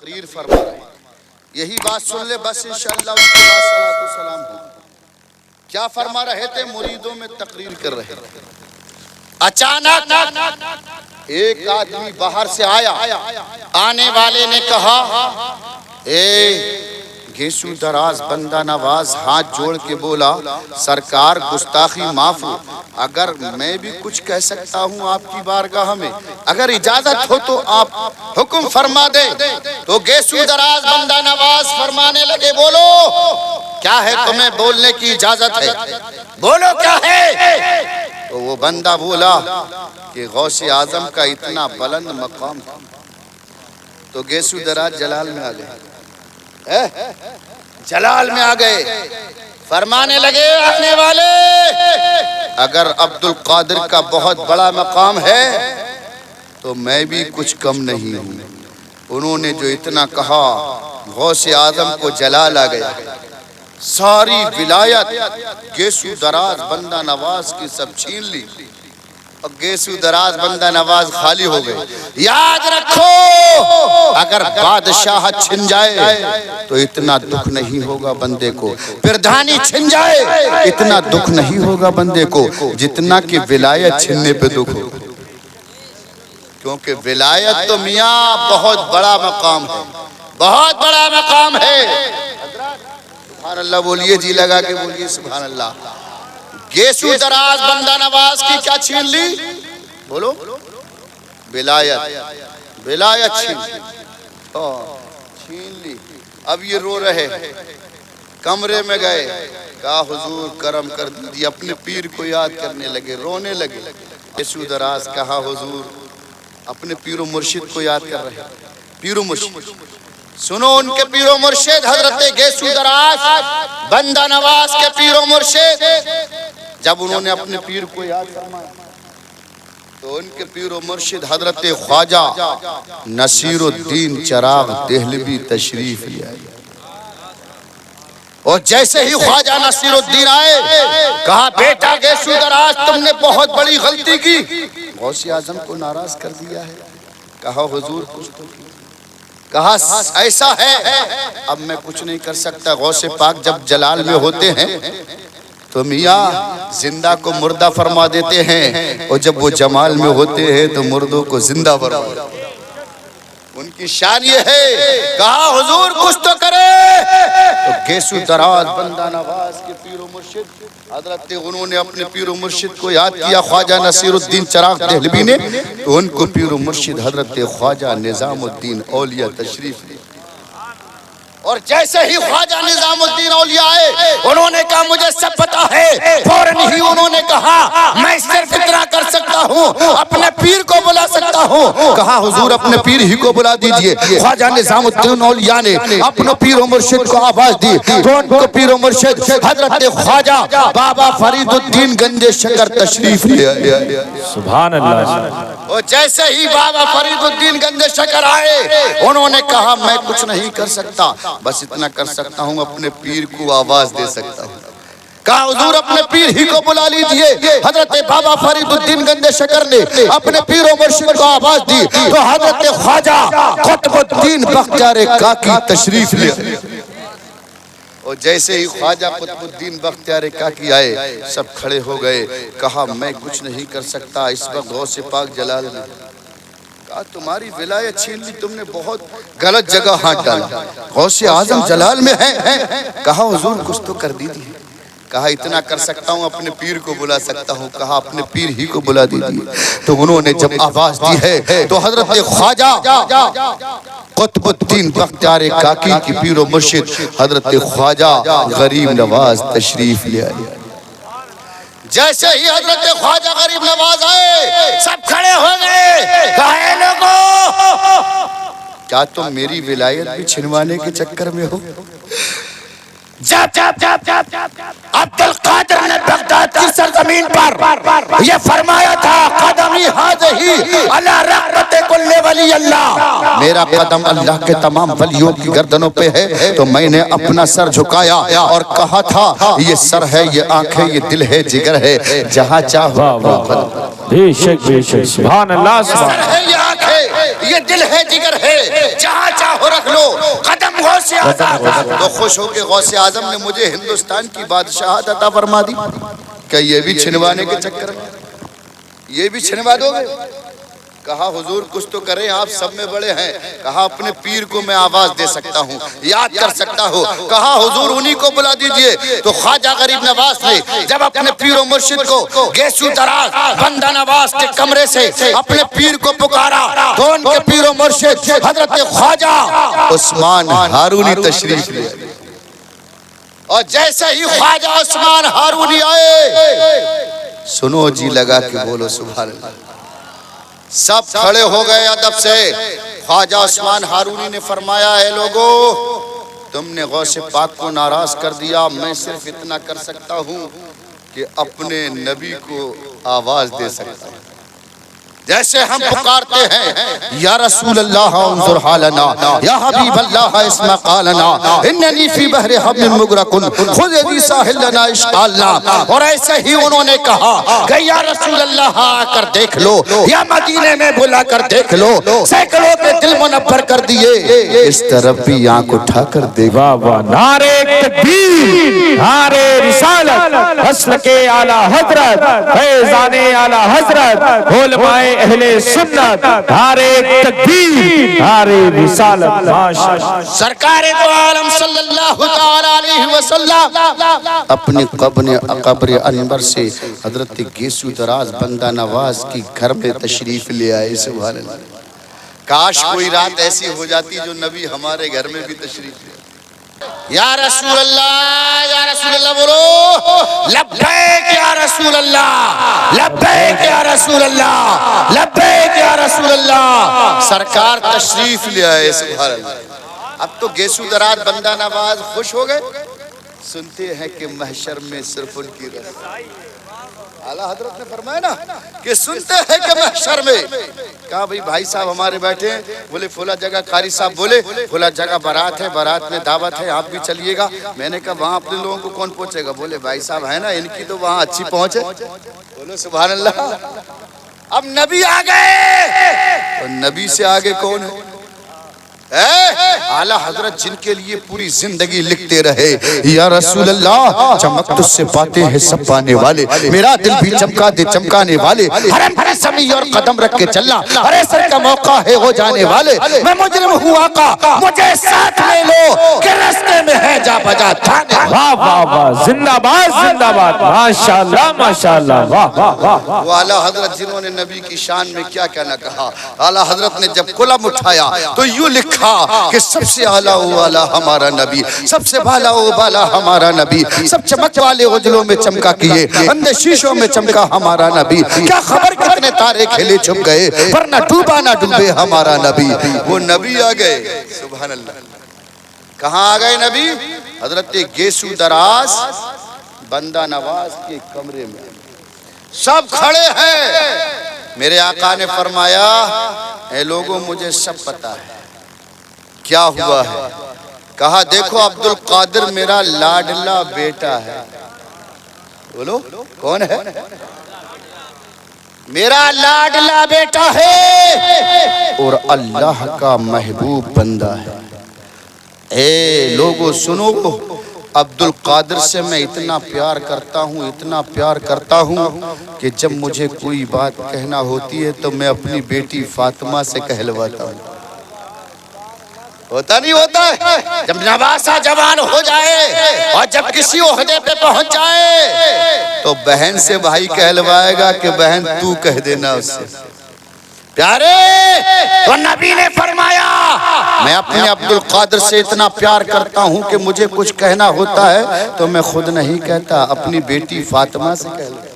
तकरीर फरमा रहे हैं। यही बात सुन ले बस इंशाअल्लाह उसके बाद सलातो सलाम हो। क्या फरमा रहे थे? मुरीदों में तकरीर कर रहे थे। अचानक एक आदमी बाहर से आया। आने वाले ने कहा, ए गेसू दराज बंदा नवाज हाथ जोड़ के बोला, सरकार गुस्ताखी माफ हो, अगर मैं भी कुछ कह सकता हूँ आपकी बारगाह में, अगर इजाजत हो तो आप हुक्म फरमा दे। तो गेसू दराज बंदा नवाज फरमाने लगे, बोलो क्या है तुम्हें बोलने की इजाजत है, बोलो क्या है। तो वो बंदा बोला कि गौसे आजम का इतना बुलंद मकाम। तो गेसू दराज जलाल में आ गए, जलाल में आ गए। फरमाने लगे, आने वाले, अगर अब्दुल कादिर का बहुत बड़ा मकाम है तो मैं भी कुछ कम नहीं हूँ। उन्होंने जो इतना कहा, गौसे आजम को जलाल आ गया। सारी विलायत गेसू दराज बंदा नवाज की सब छीन ली और गेसू दराज बंदा नवाज खाली हो गए। याद रखो, अगर बादशाह छिन जाए तो इतना दुख नहीं होगा बंदे को, प्रधानी छिन जाए इतना दुख नहीं होगा बंदे को जितना कि विलायत छिनने पे दुख हो। क्योंकि विलायत तो मियाँ बहुत बड़ा मकाम है, बहुत बड़ा मकाम है। सुभान अल्लाह बोलिए, जी लगा के बोलिए सुभान अल्लाह। गेसू दराज बंदा नवाज की क्या छीन ली? बोलो, विलायत, विलायत छीन ली। अब ये रो रहे, कमरे में गए, कहा हुजूर करम कर दीजिए, अपने पीर को याद करने लगे, रोने लगे। गेसू दराज कहा, हुजूर अपने पीरो मुर्शिद को याद कर रहे। पीरो मुर्शिद सुनो, उनके पीरो मुर्शिद हजरत गेसू दराज बंदा नवाज के पीरो मुर्शिद जब उन्होंने अपने पीर को याद फरमाया तो उनके पीरो मुर्शिद हजरत ख्वाजा नसीरुद्दीन चिराग देहलवी तशरीफ ले आए। और जैसे ही ख्वाजा नसीरुद्दीन आए, कहा, बेटा गेसू दराज तुमने बहुत बड़ी गलती की, गौसे आजम को नाराज कर दिया है। कहा, हुजूर कुछ तो कहा, ऐसा है अब मैं कुछ नहीं कर सकता। गौसे पाक जब जलाल में होते हैं तो मियाँ जिंदा को मुर्दा फरमा देते हैं, और जब वो जमाल में होते हैं तो मुर्दों को जिंदा फरमा देते हैं। उनकी शान ये है। कहा, हुजूर कुछ तो करे। तो गेसू दराज बंदा नवाज के पीरो मुर्शिद हजरत, उन्होंने अपने पीरो मुर्शिद को याद किया, ख्वाजा नसीरुद्दीन चिराग देहलवी ने, तो उनको पीरो मुर्शिद हजरत ख्वाजा निजामुद्दीन औलिया तशरीफ ले। और जैसे ही ख्वाजा निजामुद्दीन औलिया आए, उन्होंने कहा, मुझे सब पता है। फौरन ही उन्होंने कहा, मैं सिर्फ इतना कर सकता हूँ, अपने पीर को बुला सकता हूँ। कहा, हुजूर अपने पीर ही को बुला दीजिए। ख्वाजा निजामुद्दीन औलिया ने अपने पीरो मुर्शिद को आवाज दी, तो उनको पीरो मुर्शिद हजरत ख्वाजा बाबा फरीदुद्दीन गंजे शकर तशरीफ ले आए। सुभान अल्लाह। और जैसे ही बाबा फरीदुद्दीन गंजे शकर आए, उन्होंने कहा, मैं कुछ नहीं कर सकता, बस इतना कर सकता हूँ, अपने पीर को आवाज दे सकता हूँ। कहा, हुजूर अपने पीर ही को बुला लीजिए। हजरत बाबा फरीदुद्दीन गंजे शकर ने अपने पीरो मुर्शिद को आवाज दी, तो हजरत ख्वाजा कुतुबुद्दीन बख्तियार काकी तशरीफ ले। और जैसे ही ख्वाजा कुतुबुद्दीन बख्तियार काकी आए, सब खड़े हो गए। कहा, मैं कुछ नहीं कर सकता, इस वक्त गौसे पाक जलाल में। कहा, तुम्हारी विलायत छीन ली, तुमने बहुत गलत जगह हाथ डाला, गौसे आजम जलाल में है। कहा, हुजूर कुछ तो कर दीजिए। कहा, इतना कर सकता हूँ, अपने पीर को बुला सकता हूँ। कहा, अपने पीर ही को बुला दीजिए। तो उन्होंने जब आवाज दी है तो हजरत ख्वाजा कुतुबुद्दीन बख्तियार काकी की पीरो मुर्शिद हजरत ख्वाजा गरीब नवाज तशरीफ ले आए। जैसे ही हजरत ख्वाजा गरीब नवाज आए, सब खड़े हो गए। कहे, लोगों क्या तुम मेरी विलायत भी छिनवाने के चक्कर में हो? जब अब्दुल कादिर ने बगदाद की सरजमीन पर ये फरमाया था, कदमी हाज़िही अला रग़बति कुल्ली वली अल्लाह, मेरा कदम अल्लाह के तमाम वलियों की गर्दनों पे है, तो मैंने अपना सर झुकाया और कहा था, ये सर है, ये आंखें, ये दिल है, जिगर है, जहाँ चाहो बेशक बेशक सुभान अल्लाह। सर है, ये आंखें, ये दिल है, जिगर है, जहाँ चाहो रख लो। गौसे आजम। तो खुश हो के गौसे आजम ने मुझे हिंदुस्तान की बादशाहत अता फरमा दी। क्या ये भी छिनवाने के चक्कर में ये भी छिनवा दोगे? कहा हुजूर कुछ तो करें, आप सब में बड़े हैं। कहा अपने पीर को मैं आवाज दे सकता हूँ, याद कर सकता हूँ। कहा हुजूर उन्हीं को बुला दीजिए। तो ख्वाजा गरीब नवाज ने जब अपने पीर और मुर्शिद को गेसू दराज बंदा नवाज के कमरे से अपने पीर को पुकारा तो उनके पीर और मुर्शिद हजरत ख्वाजा उस्मान हारूनी तशरीफ ले। और जैसे ही ख्वाजा उस्मान हारूनी आए, सुनो जी लगा के बोलो सुभान अल्लाह, सब खड़े हो गए अदब से। ख्वाजा उस्मान हारूनी ने फरमाया, है लोगो तुमने गौसे पाक को नाराज कर दिया, मैं सिर्फ इतना कर सकता हूँ कि अपने नबी को आवाज दे सकता हूँ। जैसे हम पुकारते हैं या रसूल अल्लाह उन्जुर हालना, या हबीब अल्लाह इस्मा कालना, इन्ननी फी बहर हब्बिन मुगरकुन खुद यदी साहिल लना इश्कालना। और ऐसे ही उन्होंने कहा कि या रसूल अल्लाह आकर देख लो, या मदीने में बुला कर देख लो। सैकड़ों के दिल मुनव्वर कर दिए, इस तरफ भी आंख उठाकर देख। वाह वाह, नारे तकबीर, नारे रिसालत, असल के आला हजरत, फैजाने आला हजरत, उलमाए अहले सुन्नत, नारे तकबीर, नारे रिसालत। माशाअल्लाह। सरकारे दो आलम सल्लल्लाहु तआला अलैहि वसल्लम अपने कब्र अनवर से हजरत गेसू दराज बंदा नवाज की घर में तशरीफ ले आए। सुभान अल्लाह। काश कोई रात ऐसी हो जाती जो नबी हमारे घर में भी तशरीफ ले। या रसूल अल्लाह बोलो, लब्बैक या रसूल अल्लाह, लब्बैक या रसूल अल्लाह, लब्बैक या रसूल अल्लाह। सरकार तशरीफ ले आए। सुभान अल्लाह। अब तो गेसू दराज बंदा नवाज खुश हो गए। सुनते हैं कि महशर में सिर्फ उनकी आला हजरत ने फरमाया ना कि सुनते हैं कि महशर में। कहा भाई साहब हमारे बैठे हैं। बोले फुला जगह कारी साहब बोले फुला जगह बारात है, बारात में दावत है, आप भी चलिएगा। मैंने कहा वहाँ अपने लोगों को कौन पहुंचेगा? बोले भाई साहब है ना, इनकी तो वहाँ अच्छी पहुंच है। बोलो सुभान अल्लाह। अब नबी आ गए और नबी से आगे कौन है? आला हजरत जिनके लिए पूरी जिंदगी लिखते रहे, या रसूल अल्लाह चमक तुझसे पाते हैं सब पाने वाले, मेरा दिल भी चमका दे चमकाने वाले, हरम भरे समी और कदम रख के चलना, अरे सर का मौका है हो जाने वाले, मैं मुजरिम हुआ का मुझे साथ ले लो कि रास्ते में है जा बजा थाने। वाह वाह वाह, जिंदाबाद जिंदाबाद, माशाअल्लाह माशाअल्लाह, वाह वाह वाह। वो आला हजरत जिन्होंने नबी की शान में क्या क्या न कहा। आला हजरत ने जब कलम उठाया तो यूं लिखा कि सबसे आला वो आला हमारा नबी, सबसे भाला वो बाला हमारा नबी, सब चमक वाले उजलों में चमका किए, अंधे शीशों में चमका हमारा नबी। क्या खबर कितने तारे खिले छुप गए, पर न डूबा ना डूबे हमारा नबी। वो नबी आ गए। सुभान अल्लाह। कहाँ आ गए नबी? हजरत गेसू दराज बंदा नवाज के कमरे में। सब खड़े हैं। मेरे आका ने फरमाया, ए लोगों मुझे सब पता है क्या हुआ है। कहा देखो अब्दुल कादिर मेरा लाडला बेटा है। बोलो कौन है? मेरा लाडला बेटा है और अल्लाह का महबूब बंदा है। ए लोगों सुनो, अब्दुल कादिर से मैं इतना प्यार करता हूँ, इतना प्यार करता हूँ कि जब मुझे कोई बात कहना होती है तो मैं अपनी बेटी फातिमा से कहलवाता हूँ। होता नहीं होता है? जब नवासा जवान हो जाए और जब किसी ओहदे पे पहुंच जाए तो बहन से भाई कहलवाएगा कि बहन तू कह देना उससे। प्यारे तो नबी ने फरमाया, मैं अपने अब्दुल कादिर से इतना प्यार करता हूं कि मुझे कुछ कहना होता है तो मैं खुद नहीं कहता, अपनी बेटी फातिमा से कहलवाता,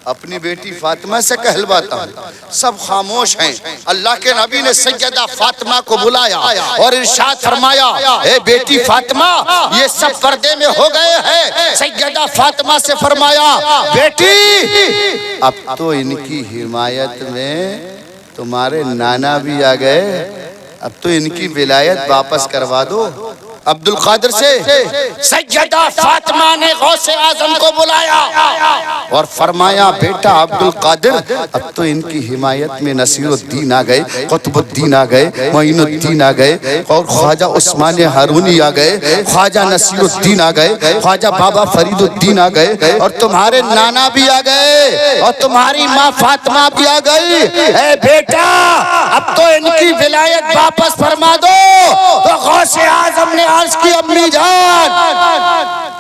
अपनी बेटी फातिमा से कहलवाता हूँ। सब खामोश हैं। अल्लाह के नबी ने सैयदा फातिमा को बुलाया और इरशाद फरमाया, ए बेटी फातिमा ये सब पर्दे में हो गए हैं। सैयदा फातिमा से फरमाया, बेटी अब तो इनकी हिमायत में तुम्हारे नाना भी आ गए, अब तो इनकी विलायत वापस करवा दो। अब्दुल कादिर से सैयदा फातिमा ने गौसे आजम को बुलाया और फरमाया, बेटा अब्दुल कादिर, अब तो इनकी हिमायत में नसीरुद्दीन आ गए, कुतुबुद्दीन आ गए, मोइनुद्दीन आ गए, और ख्वाजा उस्मान हारूनी आ गए, ख्वाजा नसीरुद्दीन आ गए, ख्वाजा बाबा फरीदुद्दीन आ गए, और तुम्हारे नाना भी आ गए, और तुम्हारी माँ फातिमा भी आ गई। ए बेटा, अब तो इनकी विलायत वापस फरमा दो। तो गौसे आजम ने अर्ज की, अम्मी जान,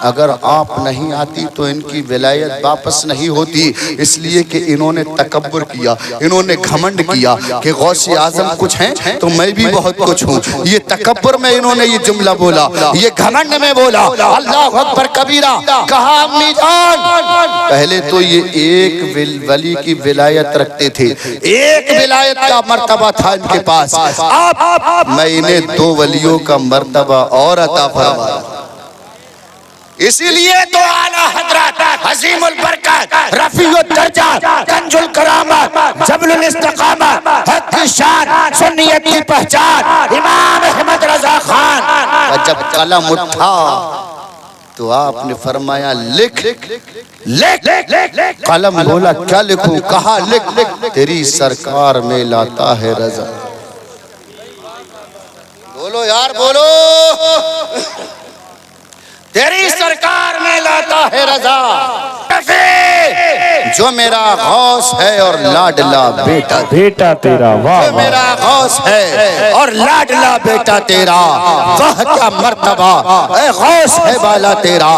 अगर आप नहीं आती तो इनकी विलायत वापस नहीं होती, इसलिए कि इन्होंने तकब्बुर किया, इन्होंने घमंड किया कि गौसे आजम कुछ हैं तो मैं भी बहुत कुछ हूँ। ये तकब्बुर में इन्होंने ये जुमला बोला, ये घमंड में बोला। अल्लाहु अकबर कबीरा कहा, अम्मी जान, पहले तो ये एक वली की विलायत रखते थे, एक विलायत का मर्तबा था इनके पास। अब मैं इन्हें 2 वलियों का मर्तबा और अता फरमा। इसीलिए तो आला हजरत अजीमुल बरकत, रफीउद दर्जा, कंजुल करामत, जबलुल इस्तिकामत, हक की शान, सुन्नियत की पहचान, इमाम अहमद रजा खान का जब कलम उठा तो आपने फरमाया, लिख लिख लिख। कलम बोला, क्या लिखूं? कहा, लिख, तेरी सरकार में लाता है रजा। बोलो यार, बोलो, तेरी सरकार में लाता है रजा। जो मेरा गौस है और लाडला बेटा, बेटा तेरा, वाह जो मेरा गौस है और लाडला बेटा तेरा, वह क्या मर्तबा, गौस है वाला तेरा।